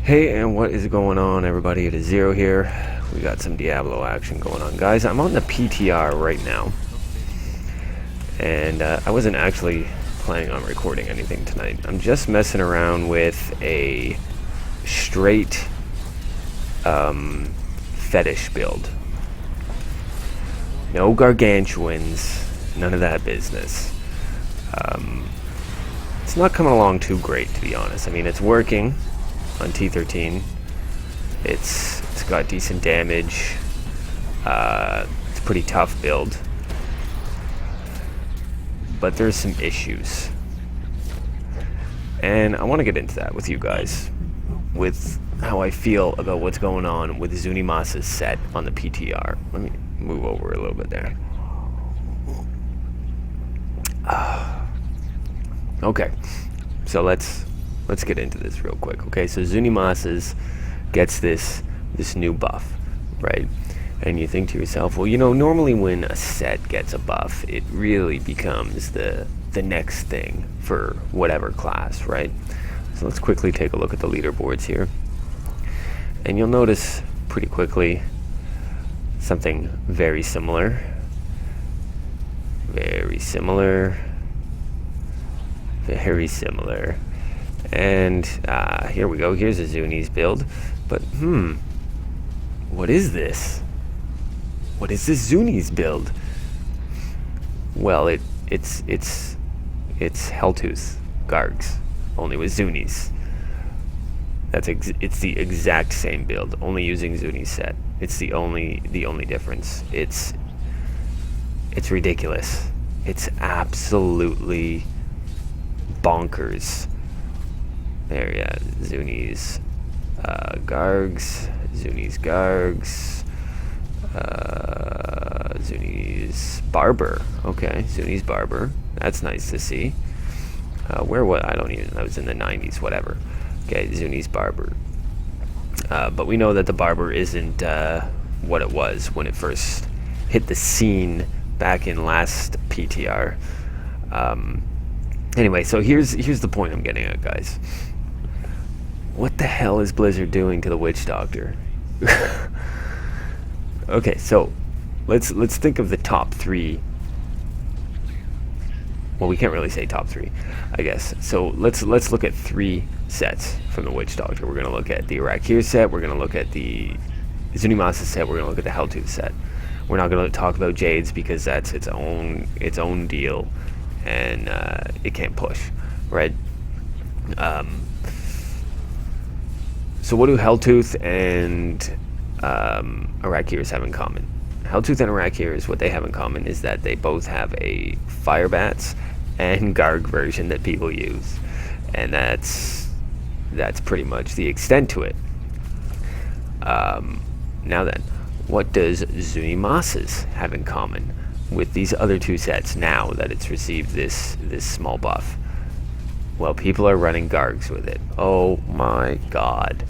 Hey, and what is going on, everybody? It is Zero here. We got some Diablo action going on. Guys, I'm on the PTR right now. And I wasn't actually planning on recording anything tonight. I'm just messing around with a straight Fetish build. No gargantuans, none of that business. It's not coming along too great, to be honest. I mean, it's working on T13. It's got decent damage. It's a pretty tough build, but there's some issues, and I want to get into that with you guys, with how I feel about what's going on with Zunimassa's set on the PTR. Let me move over a little bit there. Okay, so let's get into this real quick. Okay, so Zunimassa's gets this new buff, right? And you think to yourself, well, you know, normally when a set gets a buff, it really becomes the next thing for whatever class, right? So let's quickly take a look at the leaderboards here, and you'll notice pretty quickly something very similar. And here we go. Here's a Zunis build. But what is this? What is this Zunis build? Well, it's Helltooth gargs, only with Zunis. It's the exact same build, only using Zunis Set. It's the only difference. It's ridiculous. It's absolutely bonkers. There, yeah, Zunis gargs, Zunis gargs, Zunis barber. Okay, Zunis barber. That's nice to see. Where what? I don't even. I was in the 90s. Whatever. Okay, Zunis barber. But we know that the barber isn't what it was when it first hit the scene back in last PTR. Anyway, so here's the point I'm getting at, guys. What the hell is Blizzard doing to the Witch Doctor? Okay, so let's think of the top three. Well, we can't really say top three, I guess. So let's look at three sets from the Witch Doctor. We're gonna look at the Arakir set. We're gonna look at the Zunimassa set. We're gonna look at the Helltooth set. We're not gonna talk about Jades because that's its own deal, and it can't push, right? So what do Helltooth and Arakirs have in common? Helltooth and Arakirs, what they have in common is that they both have a Fire Bats and Garg version that people use, and that's pretty much the extent to it. Now then, what does Zunimassa's have in common with these other two sets now that it's received this small buff? Well, people are running gargs with it. Oh my god.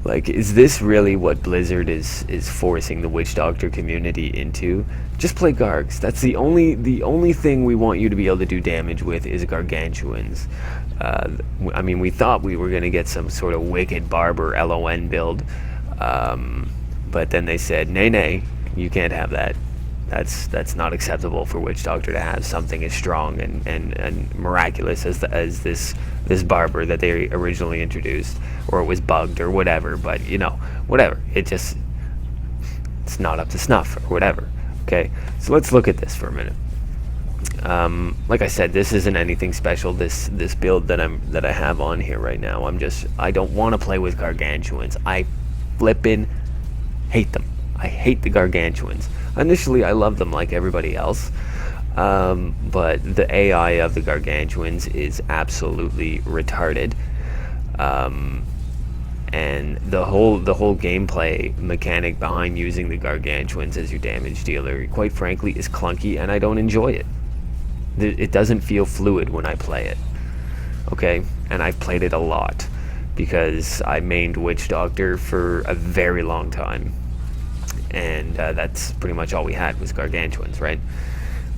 Like, is this really what Blizzard is forcing the Witch Doctor community into? Just play gargs. That's the only thing we want you to be able to do damage with is gargantuans. I mean, we thought we were going to get some sort of wicked barber LON build, but then they said, nay, you can't have that. That's not acceptable for Witch Doctor to have something as strong and miraculous as this barber that they originally introduced, or it was bugged or whatever. But you know, whatever. It's not up to snuff or whatever. Okay, so let's look at this for a minute. Like I said, this isn't anything special. This build that I have on here right now. I don't want to play with gargantuans. I flippin' hate them. I hate the gargantuans. Initially, I loved them like everybody else, but the AI of the gargantuans is absolutely retarded, and the whole gameplay mechanic behind using the gargantuans as your damage dealer, quite frankly, is clunky, and I don't enjoy it. It doesn't feel fluid when I play it. Okay, and I've played it a lot because I mained Witch Doctor for a very long time. And that's pretty much all we had was gargantuans, right?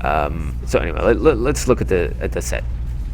So anyway, let's look at the set.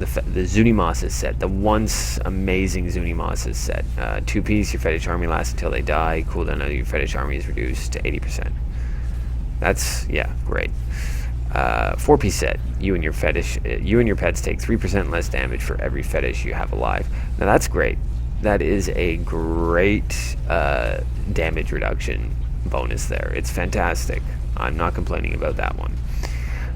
the Zunimassa set, the once amazing Zunimassa set. 2-piece, your fetish army lasts until they die. Cooldown of your fetish army is reduced to 80%. That's, yeah, great. 4-piece set. You and your pets take 3% less damage for every fetish you have alive. Now that's great. That is a great damage reduction bonus there. It's fantastic. I'm not complaining about that one.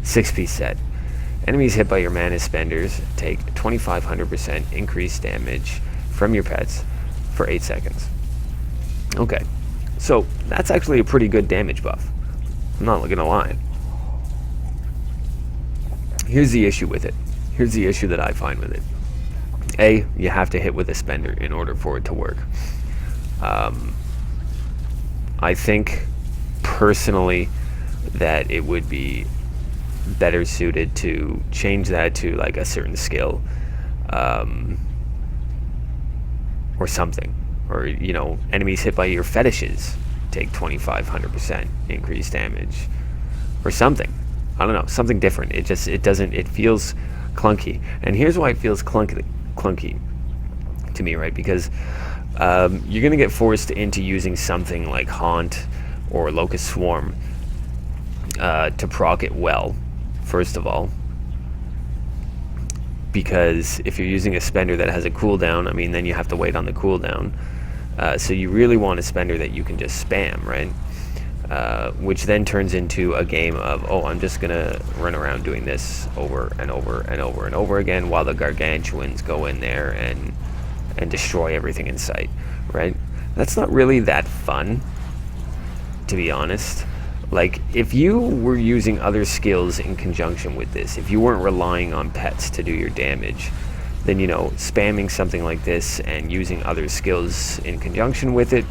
6-piece set. Enemies hit by your mana spenders take 2500% increased damage from your pets for 8 seconds. Okay, so that's actually a pretty good damage buff. I'm not gonna lie. Here's the issue with it. Here's the issue that I find with it. A, you have to hit with a spender in order for it to work. I think personally that it would be better suited to change that to like a certain skill, or something, or enemies hit by your fetishes take 2500% increased damage, or something. I don't know, something different. It feels clunky, and here's why it feels clunky to me, right? Because you're gonna get forced into using something like Haunt or Locust Swarm to proc it well, first of all, because if you're using a spender that has a cooldown, I mean, then you have to wait on the cooldown. So you really want a spender that you can just spam, right? Which then turns into a game of, oh, I'm just gonna run around doing this over and over and over and over again while the gargantuans go in there and destroy everything in sight, right? That's not really that fun, to be honest. Like, if you were using other skills in conjunction with this, if you weren't relying on pets to do your damage, then, spamming something like this and using other skills in conjunction with it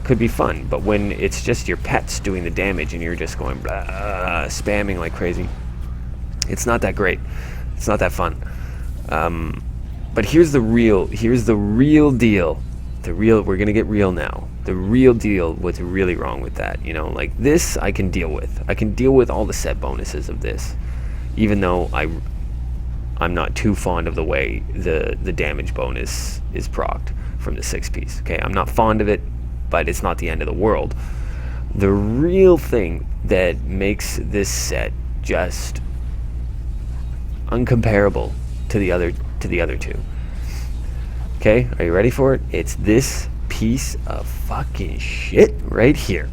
could be fun. But when it's just your pets doing the damage and you're just going blah, spamming like crazy, it's not that great. It's not that fun. But here's the real deal. We're gonna get real now. The real deal, what's really wrong with that, like this I can deal with. I can deal with all the set bonuses of this, even though I'm not too fond of the way the damage bonus is procced from the 6-piece. Okay, I'm not fond of it, but it's not the end of the world. The real thing that makes this set just uncomparable to the other two. Okay, are you ready for it? It's this piece of fucking shit right here.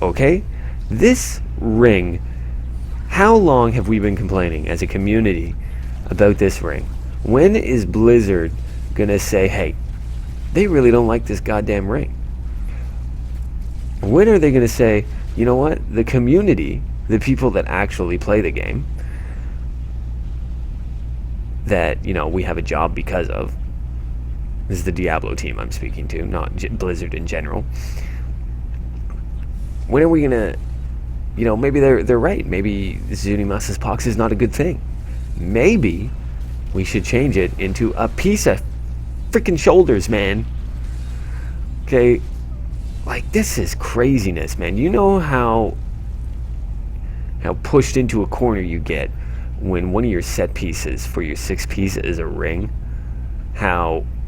Okay? This ring, how long have we been complaining as a community about this ring? When is Blizzard gonna say, hey, they really don't like this goddamn ring? When are they gonna say, you know what, the community, the people that actually play the game, that we have a job because of, this is the Diablo team I'm speaking to, not Blizzard in general. When are we gonna, maybe they're right. Maybe Zunimassa's pox is not a good thing. Maybe we should change it into a piece of freaking shoulders, man. Okay, like this is craziness, man. You know how pushed into a corner you get when one of your set pieces for your 6-piece is a ring.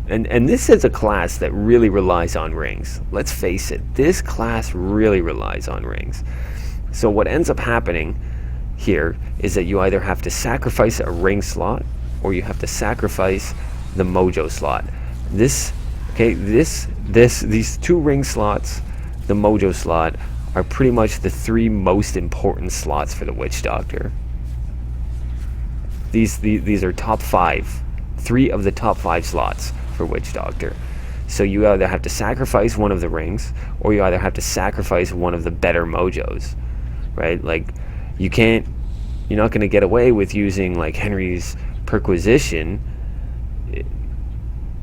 And this is a class that really relies on rings. Let's face it, this class really relies on rings. So what ends up happening here is that you either have to sacrifice a ring slot or you have to sacrifice the mojo slot. These 2 ring slots, the mojo slot, are pretty much the 3 most important slots for the Witch Doctor. These are top 5, 3 of the top 5 slots for Witch Doctor. So you either have to sacrifice one of the rings or you either have to sacrifice one of the better mojos, right? Like you're not going to get away with using like Henry's Perquisition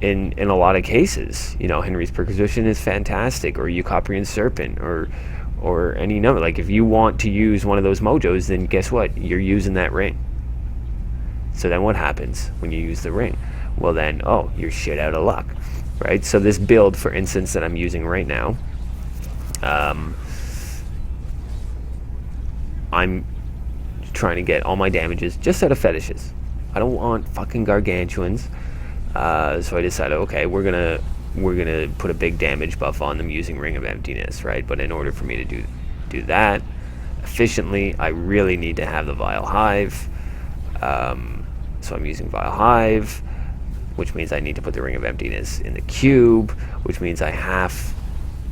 in a lot of cases. Henry's Perquisition is fantastic, or Eucoprian Serpent, or any number. Like if you want to use one of those mojos, then guess what? You're using that ring. So then what happens when you use the ring? Well then, you're shit out of luck, right? So this build, for instance, that I'm using right now, I'm trying to get all my damages just out of fetishes. I don't want fucking gargantuans. So I decided, okay, we're gonna put a big damage buff on them using Ring of Emptiness, right? But in order for me to do that efficiently, I really need to have the Vile Hive. So I'm using Vile Hive, which means I need to put the Ring of Emptiness in the cube, which means I have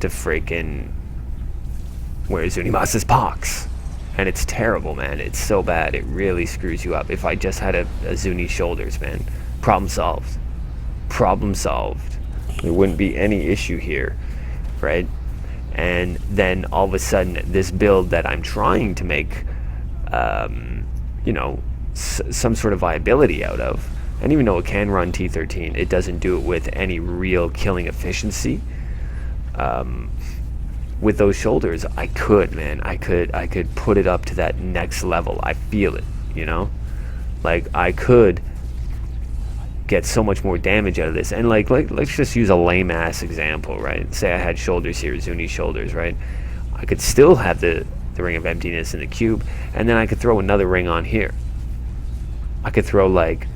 to freaking wear Zunimassa's Pox. And it's terrible, man. It's so bad. It really screws you up. If I just had a Zuni shoulders, man, problem solved. Problem solved. There wouldn't be any issue here, right? And then all of a sudden, this build that I'm trying to make, you know, some sort of viability out of, and even though it can run T13, it doesn't do it with any real killing efficiency. With those shoulders, I could put it up to that next level. I feel it, you know? Like, I could get so much more damage out of this. And like let's just use a lame ass example, right? Say I had shoulders here, Zuni shoulders, right? I could still have the Ring of Emptiness in the cube, and then I could throw another ring on here. I could throw like,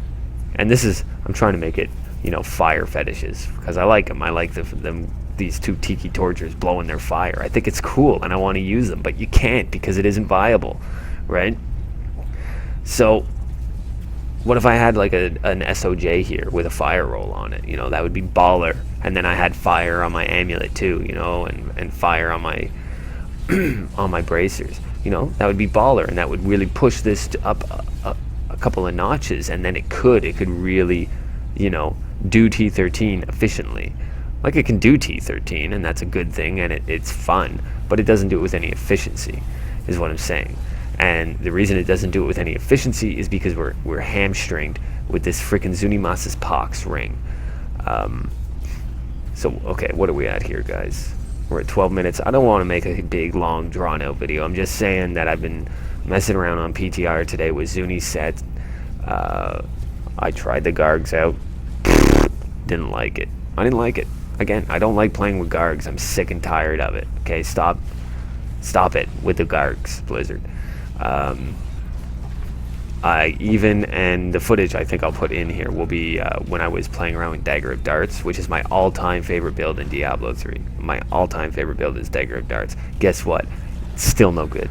and this is, I'm trying to make it, you know, fire fetishes, because I like them. I like these two tiki tortures blowing their fire. I think it's cool and I want to use them, but you can't because it isn't viable, right? So what if I had like an SOJ here with a fire roll on it? You know, that would be baller. And then I had fire on my amulet too, you know, and fire on my on my bracers. You know, that would be baller, and that would really push this up a couple of notches, and then it could really, you know, do T13 efficiently. Like, it can do T13, and that's a good thing, and it's fun, but it doesn't do it with any efficiency, is what I'm saying. And the reason it doesn't do it with any efficiency is because we're hamstringed with this freaking Zunimassa's Pox ring. So, okay, what are we at here, guys? We're at 12 minutes. I don't want to make a big, long, drawn-out video. I'm just saying that I've been messing around on PTR today with Zunis Set. I tried the gargs out. Didn't like it. I didn't like it. Again, I don't like playing with gargs. I'm sick and tired of it. Okay, stop it with the gargs, Blizzard. And the footage I think I'll put in here will be when I was playing around with Dagger of Darts, which is my all-time favorite build in Diablo 3. My all-time favorite build is Dagger of Darts. Guess what? It's still no good.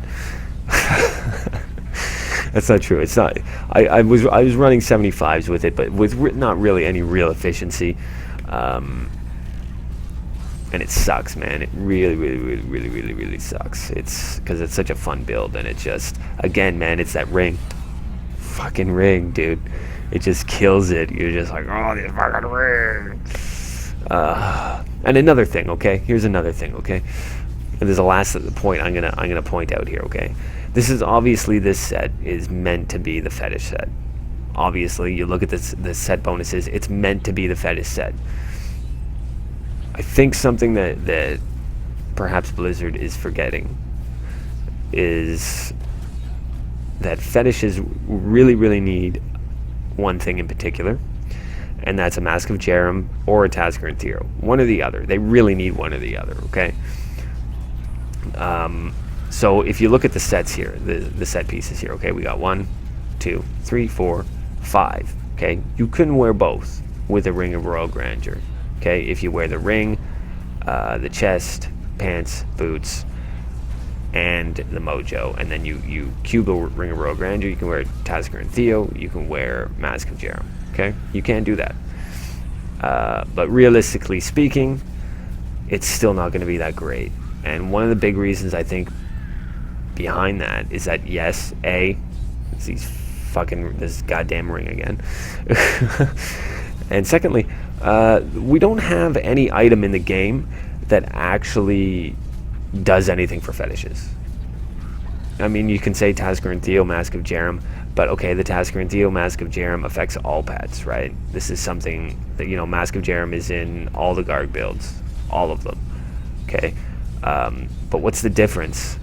That's not true. It's not. I was running 75s with it, but with not really any real efficiency. And it sucks, man. It really sucks. It's because it's such a fun build, and it just, again, man, it's that ring. Fucking ring, dude. It just kills it. You're just like, oh, this fucking ring. And another thing, okay? Here's another thing, okay? And there's a last point I'm gonna point out here, okay? This set is meant to be the fetish set. Obviously, you look at the set bonuses, it's meant to be the fetish set. I think something that perhaps Blizzard is forgetting is that fetishes really need one thing in particular, and that's a Mask of Jerem or a Tasker and Theo. One or the other. They really need one or the other, okay? So if you look at the sets here, the set pieces here, okay, we got 1, 2, 3, 4, 5, okay? You couldn't wear both with a Ring of Royal Grandeur. Okay, if you wear the ring, the chest, pants, boots, and the mojo, and then you cube a Ring of Royal Grandeur, you can wear Tasker and Theo, you can wear Mask of Jerem. Okay, you can't do that. But realistically speaking, it's still not going to be that great. And one of the big reasons I think behind that is that, yes, it's this goddamn ring again. And secondly, we don't have any item in the game that actually does anything for fetishes. I mean, you can say Tasker and Theo, Mask of Jerem, but okay, the Tasker and Theo, Mask of Jerem affects all pets, right? This is something that, you know, Mask of Jerem is in all the garg builds, all of them, okay? But what's the difference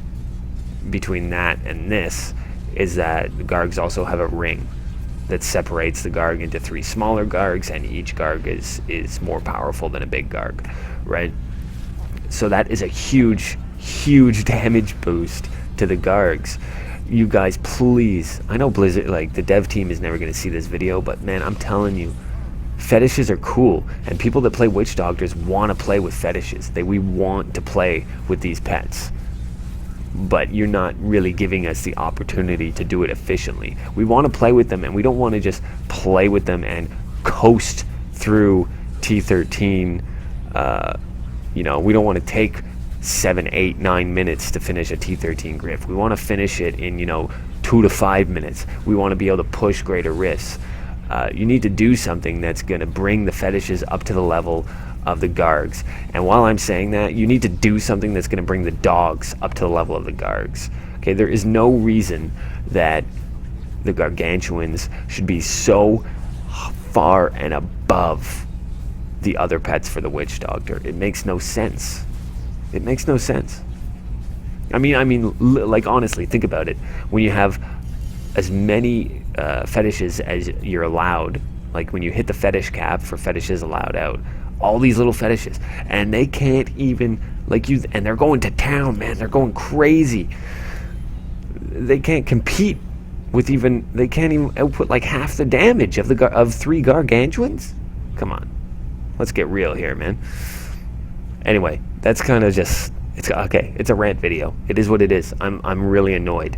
between that and this is that the gargs also have a ring that separates the garg into 3 smaller gargs, and each garg is more powerful than a big garg, right? So that is a huge damage boost to the gargs. you guys, please, I know Blizzard, like the dev team is never going to see this video, but man, I'm telling you, fetishes are cool, and people that play witch doctors want to play with fetishes. We want to play with these pets, but you're not really giving us the opportunity to do it efficiently. We want to play with them, and we don't want to just play with them and coast through T13. You know, we don't want to take 7, 8, 9 minutes to finish a T13 griff. We want to finish it in, you know, 2 to 5 minutes. We want to be able to push greater risks. You need to do something that's going to bring the fetishes up to the level of the gargs. And while I'm saying that, you need to do something that's going to bring the dogs up to the level of the gargs. Okay, there is no reason that the gargantuans should be so far and above the other pets for the witch doctor. It makes no sense. It makes no sense. I mean, like, honestly, think about it. When you have as many fetishes as you're allowed, like when you hit the fetish cap for fetishes allowed out, all these little fetishes, and they can't even, like, you, and they're going to town, man. They're going crazy. They can't compete with even, they can't even output like half the damage of 3 gargantuans. Come on, let's get real here, man. Anyway, that's kind of just, it's okay. It's a rant video. It is what it is. I'm really annoyed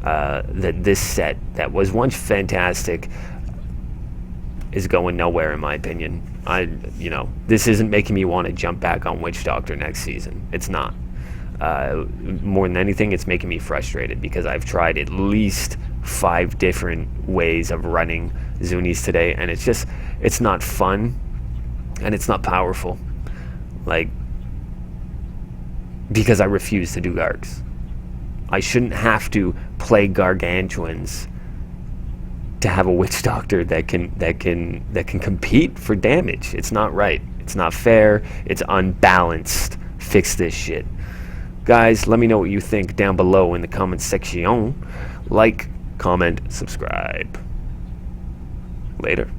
that this set that was once fantastic is going nowhere, in my opinion. You know, this isn't making me want to jump back on Witch Doctor next season. It's not. More than anything, it's making me frustrated because I've tried at least 5 different ways of running Zunis today, and it's just, it's not fun and it's not powerful. Like, because I refuse to do gargs. I shouldn't have to play gargantuans to have a witch doctor that can compete for damage. It's not right. It's not fair. It's unbalanced. Fix this shit. Guys, let me know what you think down below in the comment section. Like, comment, subscribe. Later.